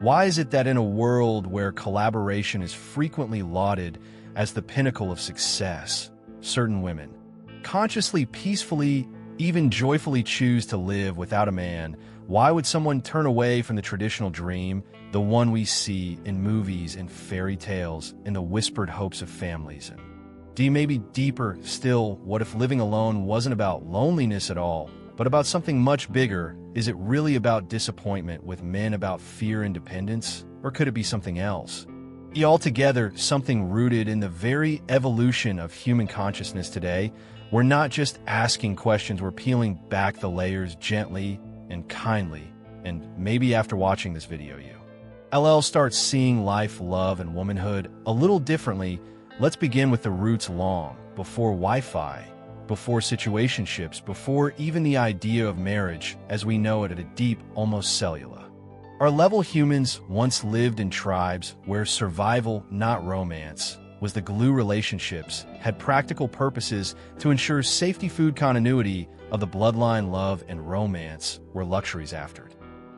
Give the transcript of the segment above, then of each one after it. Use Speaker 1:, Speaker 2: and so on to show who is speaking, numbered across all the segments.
Speaker 1: Why is it that in a world where collaboration is frequently lauded as the pinnacle of success, certain women consciously, peacefully, even joyfully choose to live without a man? Why would someone turn away from the traditional dream, the one we see in movies and fairy tales, in the whispered hopes of families? And maybe deeper still, what if living alone wasn't about loneliness at all, but about something much bigger? Is it really about disappointment with men, about fear and dependence? Or could it be something else? Altogether, something rooted in the very evolution of human consciousness today. We're not just asking questions, we're peeling back the gently and kindly. And maybe after watching this video, you start seeing life, love, and womanhood a little differently. Let's begin with the roots long before Wi-Fi, before situationships, before even the idea of marriage as we know it at a deep, almost cellular our level. Humans once lived in tribes where survival, not romance, was the glue. Relationships had practical purposes to ensure safety, food, continuity of the bloodline. Love and romance were luxuries aftered.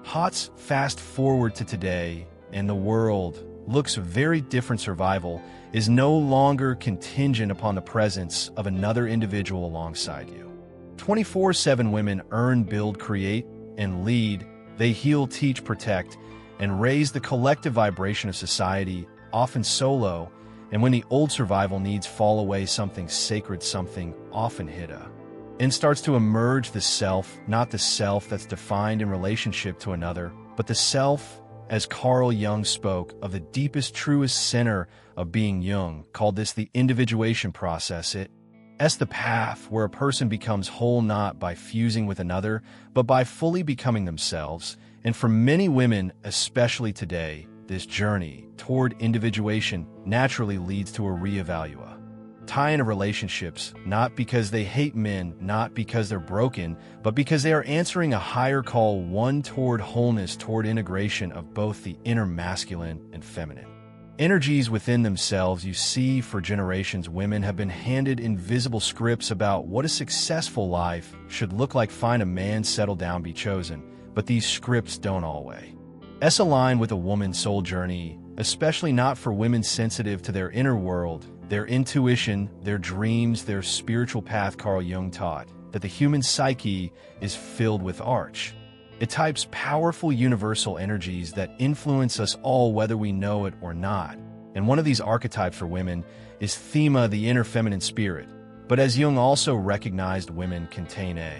Speaker 1: Fast forward to today, and the world looks very different. Survival is no longer contingent upon the presence of another individual alongside you. 24/7 women earn, build, create, and lead. They heal, teach, protect, and raise the collective vibration of society, often solo. And when the old survival needs fall away, something sacred, something often hidden, and starts to emerge. The self, not the self that's defined in relationship to another, but the self, as Carl Jung spoke of the deepest, truest center of being. Jung called this the individuation process. It's the path where a person becomes whole, not by fusing with another, but by fully becoming themselves. And for many women, especially today, this journey toward individuation naturally leads to a reevaluation. Tie into relationships, not because they hate men, not because they're broken, but because they are answering a higher call, one toward wholeness, toward integration of both the inner masculine and feminine energies within themselves. You see, for generations, women have been handed invisible scripts about what a successful life should look like. Find a man, settle down, be chosen. But these scripts don't always align with a woman's soul journey, especially not for women sensitive to their inner world, their intuition, their dreams, their spiritual path. Carl Jung taught that the human psyche is filled with types, powerful universal energies that influence us all, whether we know it or not. And one of these archetypes for women is Thema, the inner feminine spirit. But as Jung also recognized, women contain a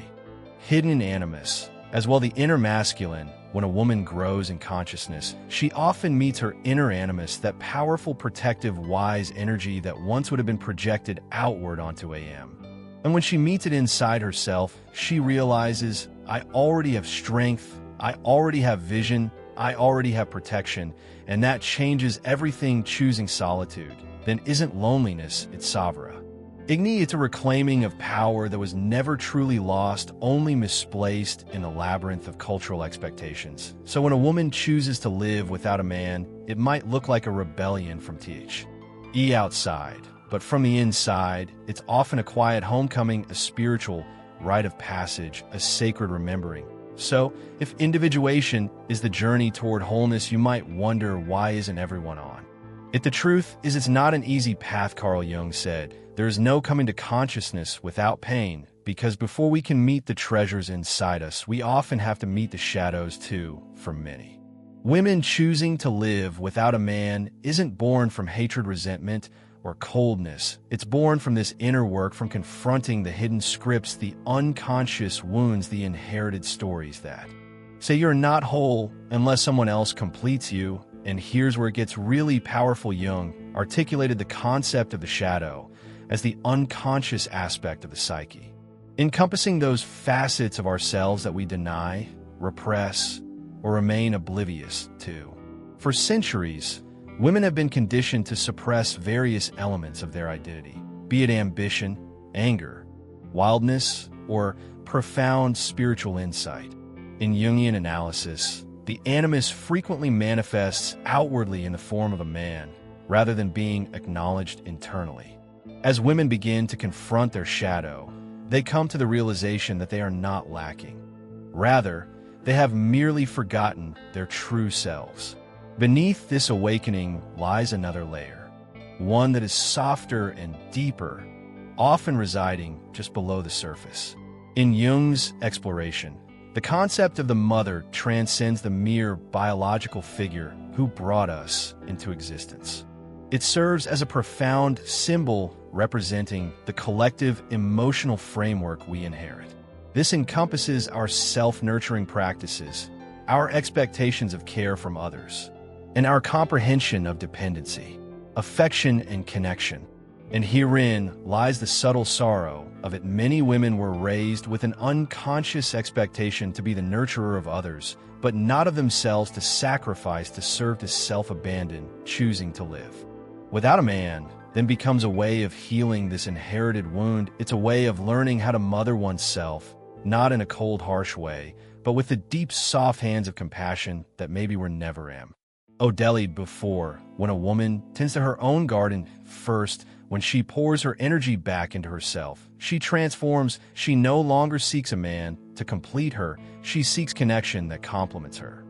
Speaker 1: hidden animus, as well the inner masculine. When a woman grows in consciousness, she often meets her inner animus, that powerful, protective, wise energy that once would have been projected outward onto AM. And when she meets it inside herself, she realizes, I already have strength, I already have vision, I already have protection, and that changes everything. Choosing solitude then isn't loneliness, it's sovereign. It's a reclaiming of power that was never truly lost, only misplaced in the labyrinth of cultural expectations. So when a woman chooses to live without a man, it might look like a rebellion from the outside, but from the inside, it's often a quiet homecoming, a spiritual rite of passage, a sacred remembering. So, if individuation is the journey toward wholeness, you might wonder, why isn't everyone on it? The truth is, it's not an easy path. Carl Jung said, there is no coming to consciousness without pain, because before we can meet the treasures inside us, we often have to meet the shadows too. For many women, choosing to live without a man isn't born from hatred, resentment, or coldness. It's born from this inner work, from confronting the hidden scripts, the unconscious wounds, the inherited stories that say you're not whole unless someone else completes you. And here's where it gets really powerful. Jung articulated the concept of the shadow as the unconscious aspect of the psyche, encompassing those facets of ourselves that we deny, repress, or remain oblivious to. For centuries, women have been conditioned to suppress various elements of their identity, be it ambition, anger, wildness, or profound spiritual insight. In Jungian analysis, the animus frequently manifests outwardly in the form of a man, rather than being acknowledged internally. As women begin to confront their shadow, they come to the realization that they are not lacking. Rather, they have merely forgotten their true selves. Beneath this awakening lies another layer, one that is softer and deeper, often residing just below the surface. In Jung's exploration, the concept of the mother transcends the mere biological figure who brought us into existence. It serves as a profound symbol representing the collective emotional framework we inherit. This encompasses our self-nurturing practices, our expectations of care from others, and our comprehension of dependency, affection, and connection. And herein lies the subtle sorrow of it. Many women were raised with an unconscious expectation to be the nurturer of others, but not of themselves, to sacrifice to serve, to self-abandon, choosing to live. Without a man then becomes a way of healing this inherited wound. It's a way of learning how to mother oneself, not in a cold, harsh way, but with the deep, soft hands of compassion that maybe were never am. Odeli before, when a woman tends to her own garden first, when she pours her energy back into herself, she transforms. She no longer seeks a man to complete her. She seeks connection that complements her,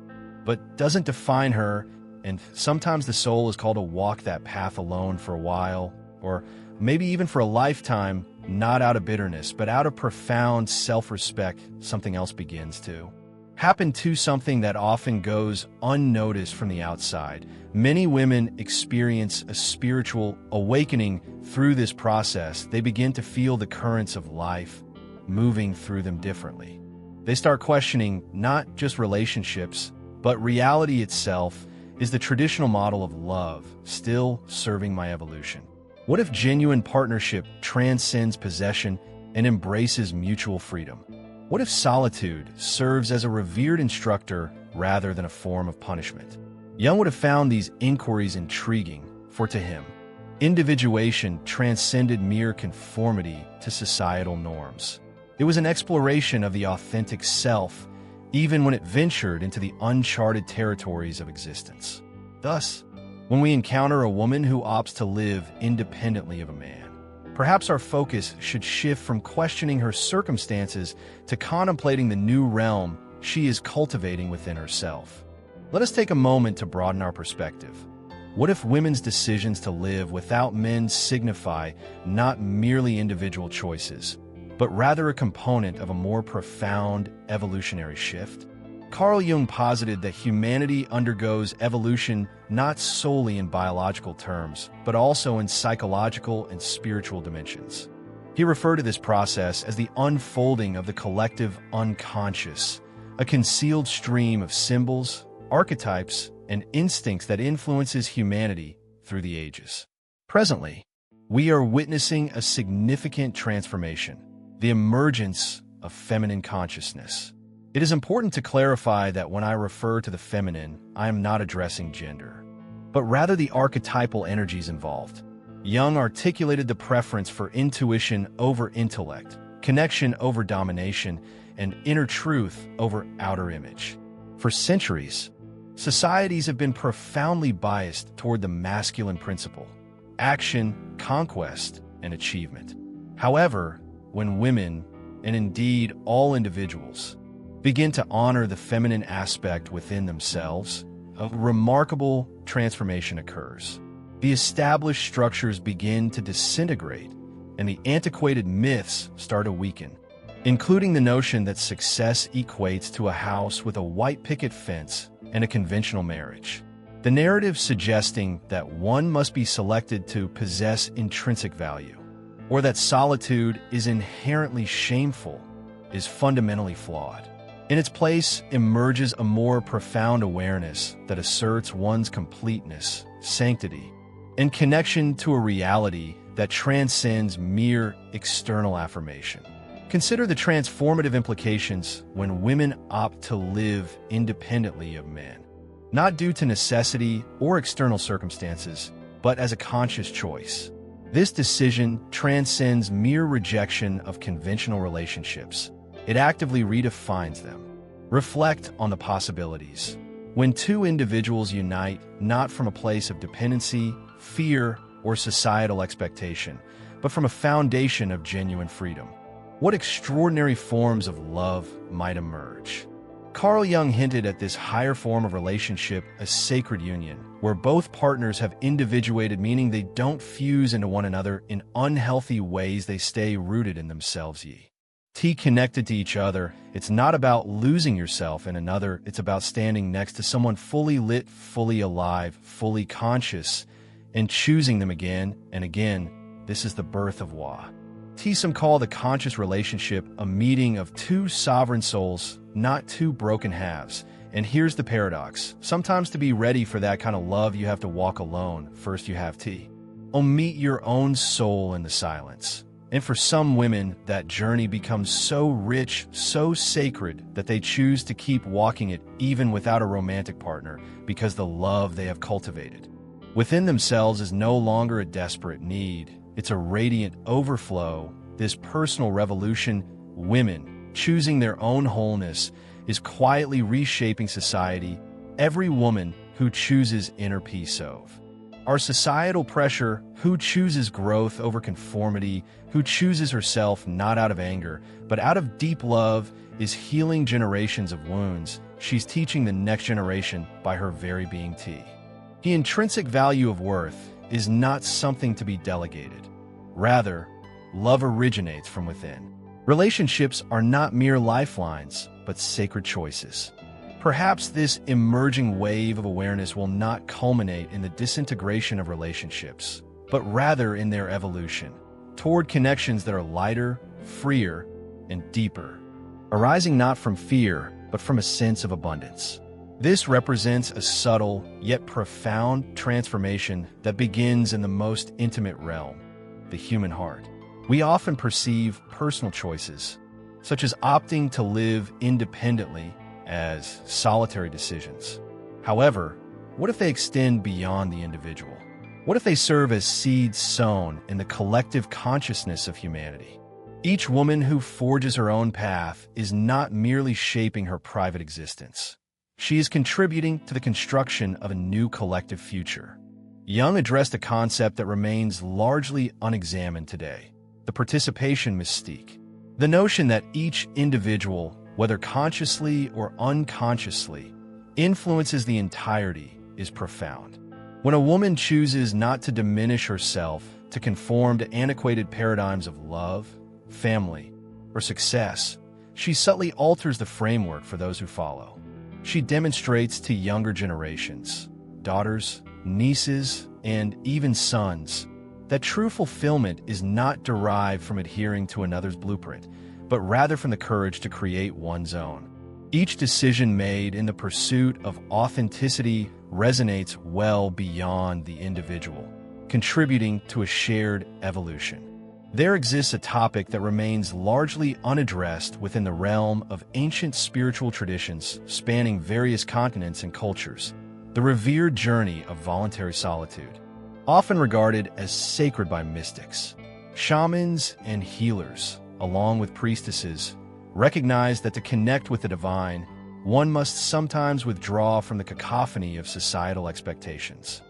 Speaker 1: but doesn't define her. And sometimes the soul is called to walk that path alone for a while, or maybe even for a lifetime, not out of bitterness, but out of profound self-respect. Something else begins to happen too, something that often goes unnoticed from the outside. Many women experience a spiritual awakening through this process. They begin to feel the currents of life moving through them differently. They start questioning not just relationships, but reality itself. Is the traditional model of love still serving my evolution? What if genuine partnership transcends possession and embraces mutual freedom? What if solitude serves as a revered instructor rather than a form of punishment? Jung would have found these inquiries intriguing, for to him, individuation transcended mere conformity to societal norms. It was an exploration of the authentic self, even when it ventured into the uncharted territories of existence. Thus, when we encounter a woman who opts to live independently of a man, perhaps our focus should shift from questioning her circumstances to contemplating the new realm she is cultivating within herself. Let us take a moment to broaden our perspective. What if women's decisions to live without men signify not merely individual choices, but rather a component of a more profound evolutionary shift? Carl Jung posited that humanity undergoes evolution not solely in biological terms, but also in psychological and spiritual dimensions. He referred to this process as the unfolding of the collective unconscious, a concealed stream of symbols, archetypes, and instincts that influences humanity through the ages. Presently, we are witnessing a significant transformation, the emergence of feminine consciousness. It is important to clarify that when I refer to the feminine, I am not addressing gender, but rather the archetypal energies involved. Jung articulated the preference for intuition over intellect, connection over domination, and inner truth over outer image. For centuries, societies have been profoundly biased toward the masculine principle: action, conquest, and achievement. However, when women, and indeed all individuals, begin to honor the feminine aspect within themselves, a remarkable transformation occurs. The established structures begin to disintegrate, and the antiquated myths start to weaken, including the notion that success equates to a house with a white picket fence and a conventional marriage. The narrative suggesting that one must be selected to possess intrinsic value, or that solitude is inherently shameful, is fundamentally flawed. In its place emerges a more profound awareness that asserts one's completeness, sanctity, and connection to a reality that transcends mere external affirmation. Consider the transformative implications when women opt to live independently of men, not due to necessity or external circumstances, but as a conscious choice. This decision transcends mere rejection of conventional relationships. It actively redefines them. Reflect on the possibilities. When two individuals unite, not from a place of dependency, fear, or societal expectation, but from a foundation of genuine freedom, what extraordinary forms of love might emerge? Carl Jung hinted at this higher form of relationship as sacred union, where both partners have individuated, meaning they don't fuse into one another in unhealthy ways, they stay rooted in themselves. Connected to each other, it's not about losing yourself in another, it's about standing next to someone fully lit, fully alive, fully conscious, and choosing them again and again. This is the birth of Wa. Some call the conscious relationship a meeting of two sovereign souls, not two broken halves. And here's the paradox. Sometimes to be ready for that kind of love, you have to walk alone. First, you have to meet your own soul in the silence. And for some women, that journey becomes so rich, so sacred, that they choose to keep walking it even without a romantic partner, because the love they have cultivated within themselves is no longer a desperate need. It's a radiant overflow. This personal revolution, women choosing their own wholeness, is quietly reshaping society. Every woman who chooses inner peace of our societal pressure, who chooses growth over conformity, who chooses herself not out of anger, but out of deep love, is healing generations of wounds. She's teaching the next generation by her very being. The intrinsic value of worth is not something to be delegated. Rather, love originates from within. Relationships are not mere lifelines, but sacred choices. Perhaps this emerging wave of awareness will not culminate in the disintegration of relationships, but rather in their evolution toward connections that are lighter, freer, and deeper, arising not from fear, but from a sense of abundance. This represents a subtle, yet profound transformation that begins in the most intimate realm, the human heart. We often perceive personal choices, such as opting to live independently, as solitary decisions. However, what if they extend beyond the individual? What if they serve as seeds sown in the collective consciousness of humanity? Each woman who forges her own path is not merely shaping her private existence. She is contributing to the construction of a new collective future. Jung addressed a concept that remains largely unexamined today: the participation mystique. The notion that each individual, whether consciously or unconsciously, influences the entirety is profound. When a woman chooses not to diminish herself to conform to antiquated paradigms of love, family, or success, she subtly alters the framework for those who follow. She demonstrates to younger generations, daughters, nieces, and even sons, that true fulfillment is not derived from adhering to another's blueprint, but rather from the courage to create one's own. Each decision made in the pursuit of authenticity resonates well beyond the individual, contributing to a shared evolution. There exists a topic that remains largely unaddressed within the realm of ancient spiritual traditions spanning various continents and cultures: the revered journey of voluntary solitude. Often regarded as sacred by mystics, shamans, and healers, along with priestesses, recognize that to connect with the divine, one must sometimes withdraw from the cacophony of societal expectations.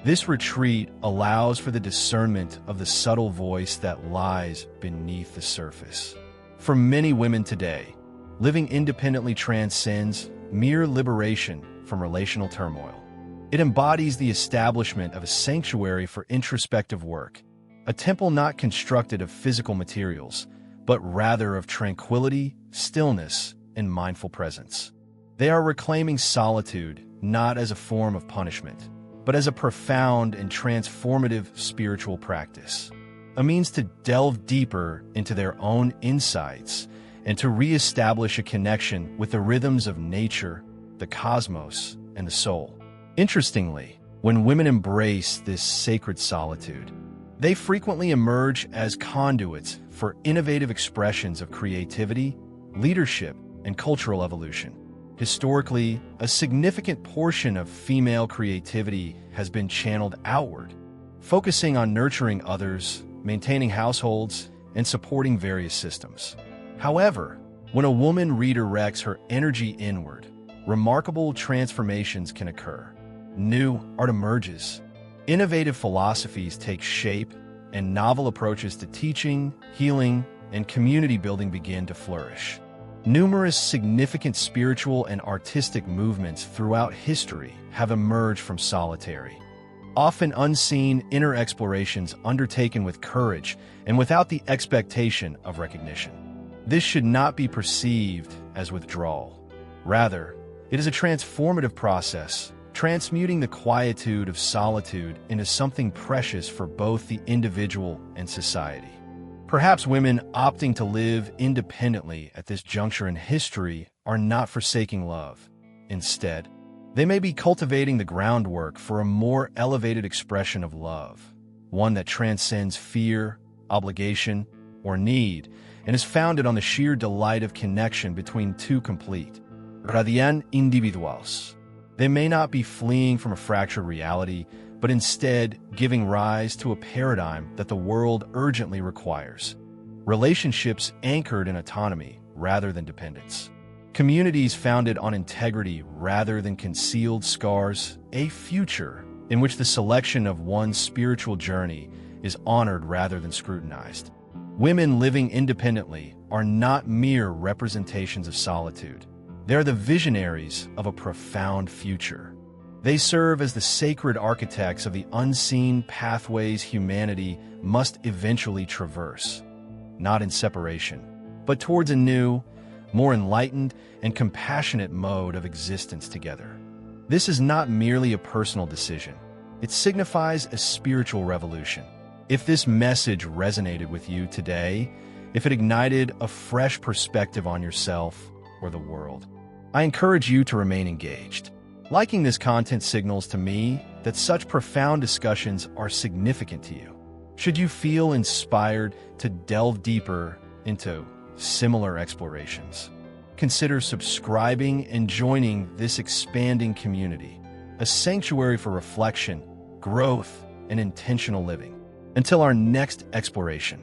Speaker 1: This retreat allows for the discernment of the subtle voice that lies beneath the surface. For many women today, living independently transcends mere liberation from relational turmoil. It embodies the establishment of a sanctuary for introspective work, a temple not constructed of physical materials, but rather of tranquility, stillness, and mindful presence. They are reclaiming solitude not as a form of punishment, but as a profound and transformative spiritual practice, a means to delve deeper into their own insights and to reestablish a connection with the rhythms of nature, the cosmos, and the soul. Interestingly, when women embrace this sacred solitude, they frequently emerge as conduits for innovative expressions of creativity, leadership, and cultural evolution. Historically, a significant portion of female creativity has been channeled outward, focusing on nurturing others, maintaining households, and supporting various systems. However, when a woman redirects her energy inward, remarkable transformations can occur. New art emerges, innovative philosophies take shape, and novel approaches to teaching, healing, and community building begin to flourish. Numerous significant spiritual and artistic movements throughout history have emerged from solitary, often unseen inner explorations undertaken with courage and without the expectation of recognition. This should not be perceived as withdrawal. Rather, it is a transformative process, transmuting the quietude of solitude into something precious for both the individual and society. Perhaps women opting to live independently at this juncture in history are not forsaking love. Instead, they may be cultivating the groundwork for a more elevated expression of love, one that transcends fear, obligation, or need, and is founded on the sheer delight of connection between two complete, radiant individuals. They may not be fleeing from a fractured reality, but instead giving rise to a paradigm that the world urgently requires. Relationships anchored in autonomy rather than dependence. Communities founded on integrity rather than concealed scars. A future in which the selection of one's spiritual journey is honored rather than scrutinized. Women living independently are not mere representations of solitude. They are the visionaries of a profound future. They serve as the sacred architects of the unseen pathways humanity must eventually traverse, not in separation, but towards a new, more enlightened and compassionate mode of existence together. This is not merely a personal decision. It signifies a spiritual revolution. If this message resonated with you today, if it ignited a fresh perspective on yourself or the world, I encourage you to remain engaged. Liking this content signals to me that such profound discussions are significant to you. Should you feel inspired to delve deeper into similar explorations, consider subscribing and joining this expanding community, a sanctuary for reflection, growth, and intentional living. Until our next exploration.